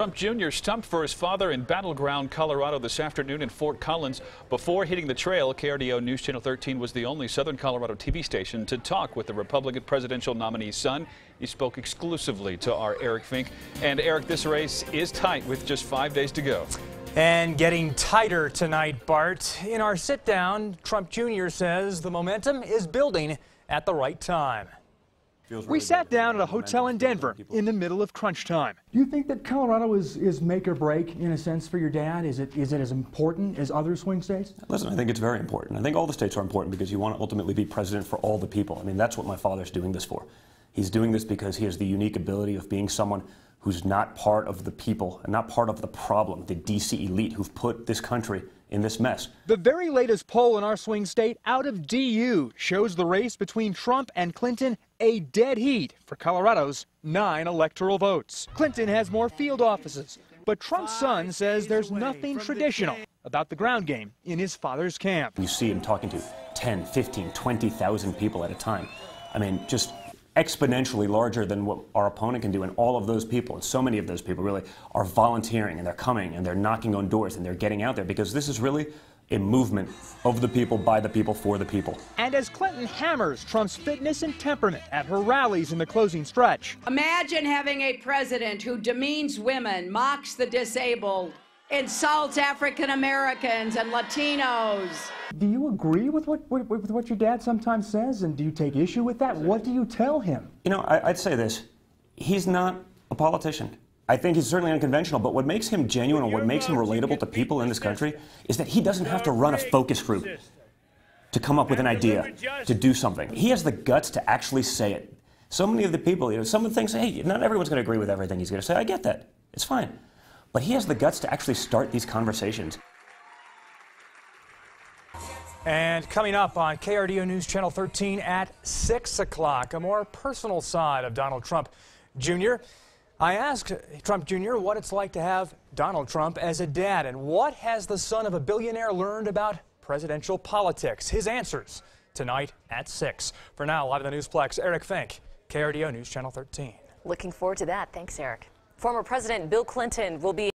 Trump Jr. stumped for his father in battleground Colorado this afternoon in Fort Collins. Before hitting the trail, KRDO News Channel 13 was the only Southern Colorado TV station to talk with the Republican presidential nominee's son. He spoke exclusively to our Eric Fink. And Eric, this race is tight with just 5 days to go. And getting tighter tonight, Bart. In our sit-down, Trump Jr. says the momentum is building at the right time. We sat down at a hotel in Denver in the middle of crunch time. Do you think that Colorado is make or break, in a sense, for your dad? Is it as important as other swing states? Listen, I think it's very important. I think all the states are important because you want to ultimately be president for all the people. I mean, that's what my father's doing this for. He's doing this because he has the unique ability of being someone who's not part of the people and not part of the problem, the D.C. elite who've put this country in this mess. The very latest poll in our swing state out of DU shows the race between Trump and Clinton a dead heat for Colorado's 9 electoral votes. Clinton has more field offices, but Trump's son says there's nothing traditional about the ground game in his father's camp. You see him talking to 10, 15, 20,000 people at a time. I mean, just exponentially larger than what our opponent can do, and all of those people, and so many of those people really are volunteering, and they're coming, and they're knocking on doors, and they're getting out there, because this is really a movement of the people, by the people, for the people. And as Clinton hammers Trump's fitness and temperament at her rallies in the closing stretch. Imagine having a president who demeans women, mocks the disabled, insults African Americans and Latinos. Do you agree with what your dad sometimes says, and do you take issue with that? What do you tell him? You know, I'd say this. He's not a politician. I think he's certainly unconventional, but what makes him genuine and what makes him relatable to people in this country is that he doesn't have to run a focus group to come up with an idea, to do something. He has the guts to actually say it. So many of the people, you know, some of the things, hey, not everyone's going to agree with everything he's going to say. I get that. It's fine. But he has the guts to actually start these conversations. And coming up on KRDO News Channel 13 at 6 o'clock, a more personal side of Donald Trump Jr. I asked Trump Jr. what it's like to have Donald Trump as a dad, and what has the son of a billionaire learned about presidential politics? His answers tonight at 6. For now, live in the Newsplex, Eric Fink, KRDO News Channel 13. Looking forward to that. Thanks, Eric. Former President Bill Clinton will be